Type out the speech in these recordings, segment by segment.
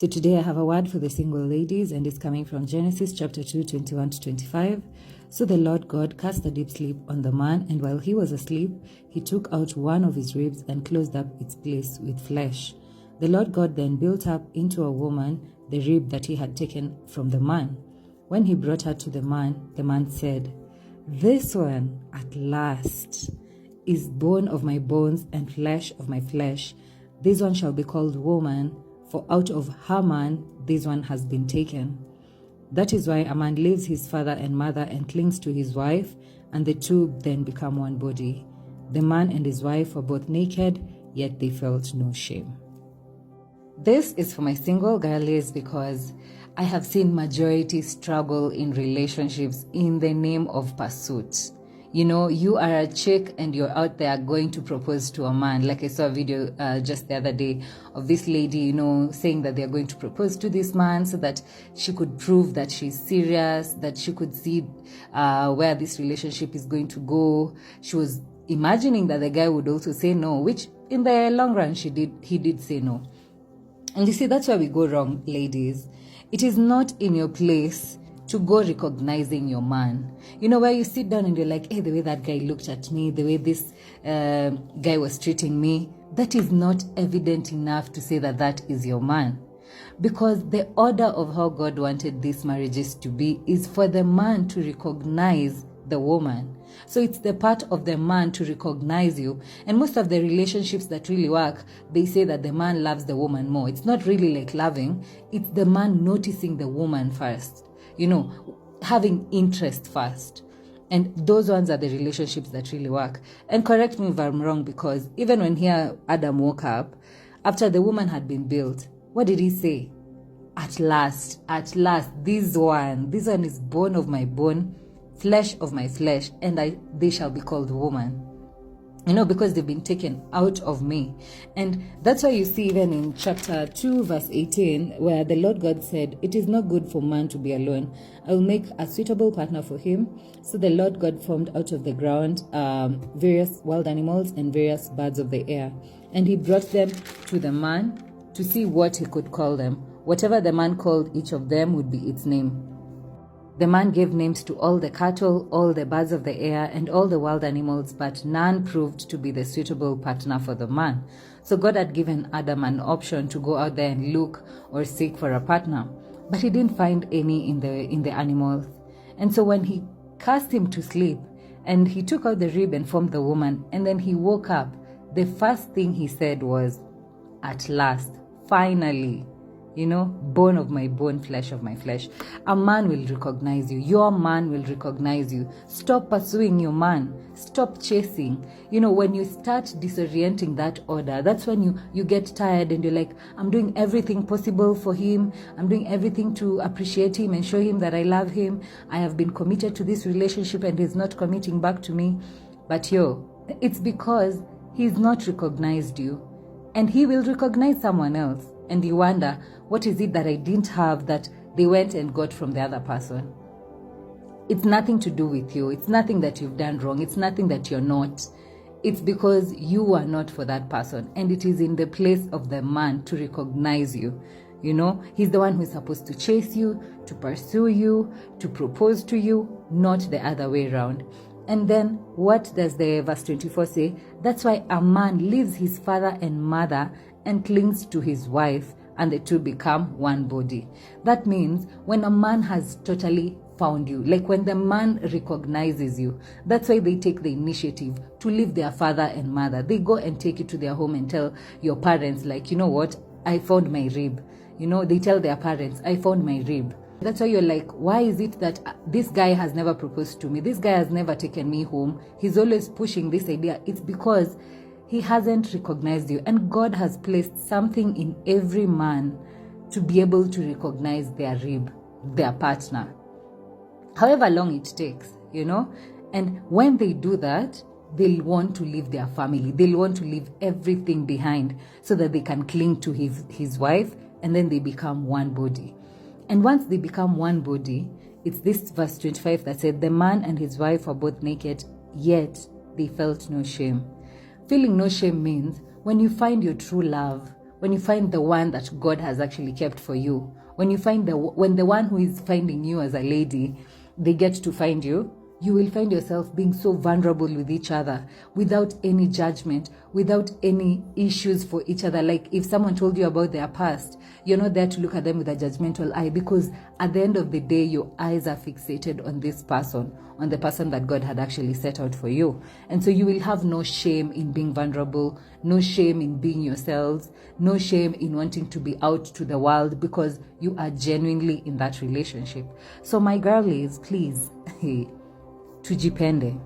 So today I have a word for the single ladies, and it's coming from Genesis chapter 2, 21 to 25. So the Lord God cast a deep sleep on the man, and while he was asleep, he took out one of his ribs and closed up its place with flesh. The Lord God then built up into a woman the rib that he had taken from the man. When he brought her to the man said, "This one at last is bone of my bones and flesh of my flesh. This one shall be called woman, for out of her man this one has been taken." That is why a man leaves his father and mother and clings to his wife, and the two then become one body. The man and his wife were both naked, yet they felt no shame. This is for my single girlies because I have seen majority struggle in relationships in the name of pursuit. You know, you are a chick and you're out there going to propose to a man. Like I saw a video just the other day of this lady, saying that they're going to propose to this man so that she could prove that she's serious, that she could see where this relationship is going to go. She was imagining that the guy would also say no, which in the long run he did say no. And you see, that's where we go wrong, ladies. It is not in your place to go recognizing your man. Where you sit down and you're like, hey, the way that guy looked at me, the way this guy was treating me, that is not evident enough to say that that is your man. Because the order of how God wanted these marriages to be is for the man to recognize the woman. So it's the part of the man to recognize you. And most of the relationships that really work, they say that the man loves the woman more. It's not really like loving. It's the man noticing the woman first. Having interest first. And those ones are the relationships that really work. And correct me if I'm wrong, because even when here Adam woke up, after the woman had been built, what did he say? At last, this one is bone of my bone, flesh of my flesh, and they shall be called woman. Because they've been taken out of me. And that's why you see even in chapter 2, verse 18, where the Lord God said, "It is not good for man to be alone. I will make a suitable partner for him." So the Lord God formed out of the ground various wild animals and various birds of the air. And he brought them to the man to see what he could call them. Whatever the man called each of them would be its name. The man gave names to all the cattle, all the birds of the air, and all the wild animals, but none proved to be the suitable partner for the man. So God had given Adam an option to go out there and look or seek for a partner, but he didn't find any in the animals. And so when he cast him to sleep, and he took out the rib and formed the woman, and then he woke up, the first thing he said was, "At last, finally, bone of my bone, flesh of my flesh." A man will recognize you. Your man will recognize you. Stop pursuing your man. Stop chasing. When you start disorienting that order, that's when you get tired and you're like, I'm doing everything possible for him. I'm doing everything to appreciate him and show him that I love him. I have been committed to this relationship and he's not committing back to me. But it's because he's not recognized you. And he will recognize someone else. And you wonder, what is it that I didn't have that they went and got from the other person? It's nothing to do with you. It's nothing that you've done wrong. It's nothing that you're not. It's because you are not for that person. And it is in the place of the man to recognize you. He's the one who is supposed to chase you, to pursue you, to propose to you, not the other way around. And then what does the verse 24 say? That's why a man leaves his father and mother and clings to his wife, and the two become one body. That means when a man has totally found you, like when the man recognizes you, that's why they take the initiative to leave their father and mother. They go and take you to their home and tell your parents, like, what? I found my rib. They tell their parents, I found my rib. That's why you're like, why is it that this guy has never proposed to me? This guy has never taken me home. He's always pushing this idea. It's because he hasn't recognized you. And God has placed something in every man to be able to recognize their rib, their partner. However long it takes, And when they do that, they'll want to leave their family. They'll want to leave everything behind so that they can cling to his wife, and then they become one body. And once they become one body, it's this verse 25 that said, "The man and his wife were both naked, yet they felt no shame." Feeling no shame means when you find your true love, when you find the one that God has actually kept for you, when the one who is finding you as a lady, they get to find you, you will find yourself being so vulnerable with each other without any judgment, without any issues for each other. Like if someone told you about their past, you're not there to look at them with a judgmental eye, because at the end of the day, your eyes are fixated on this person, on the person that God had actually set out for you. And so you will have no shame in being vulnerable, no shame in being yourselves, no shame in wanting to be out to the world, because you are genuinely in that relationship. So my girlies, please, tujipende.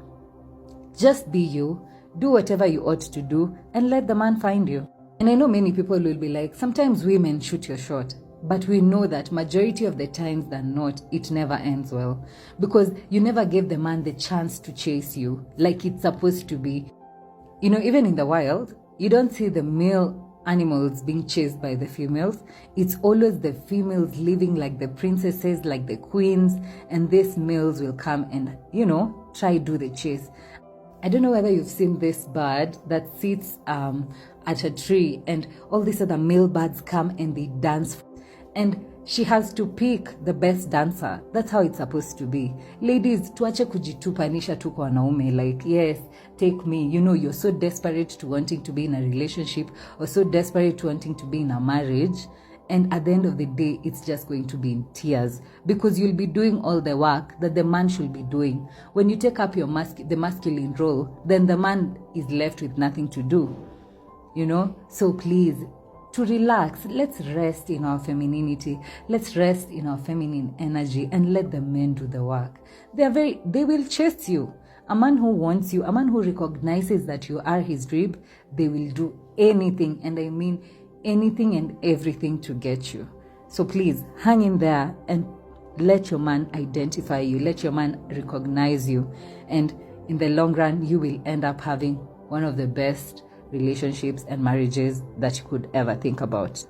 Just be you, do whatever you ought to do, and let the man find you. And I know many people will be like, sometimes women shoot your shot, but we know that majority of the times than not, it never ends well, because you never gave the man the chance to chase you like it's supposed to be. You know, even in the wild, you don't see the male animals being chased by the females. It's always the females living like the princesses, like the queens, and these males will come and, try do the chase. I don't know whether you've seen this bird that sits at a tree, and all these other male birds come and they dance, and she has to pick the best dancer. That's how it's supposed to be. Ladies, tuache kujitupanisha tu kwa wanaume, like, yes, take me. You're so desperate to wanting to be in a relationship, or so desperate to wanting to be in a marriage, and at the end of the day, it's just going to be in tears, because you'll be doing all the work that the man should be doing. When you take up the masculine role, then the man is left with nothing to do. So please, to relax, let's rest in our femininity, let's rest in our feminine energy, and let the men do the work. They will chase you. A man who wants you, a man who recognizes that you are his rib, they will do anything, and I mean anything and everything to get you. So please, hang in there and let your man identify you, let your man recognize you, and in the long run, you will end up having one of the best relationships and marriages that you could ever think about.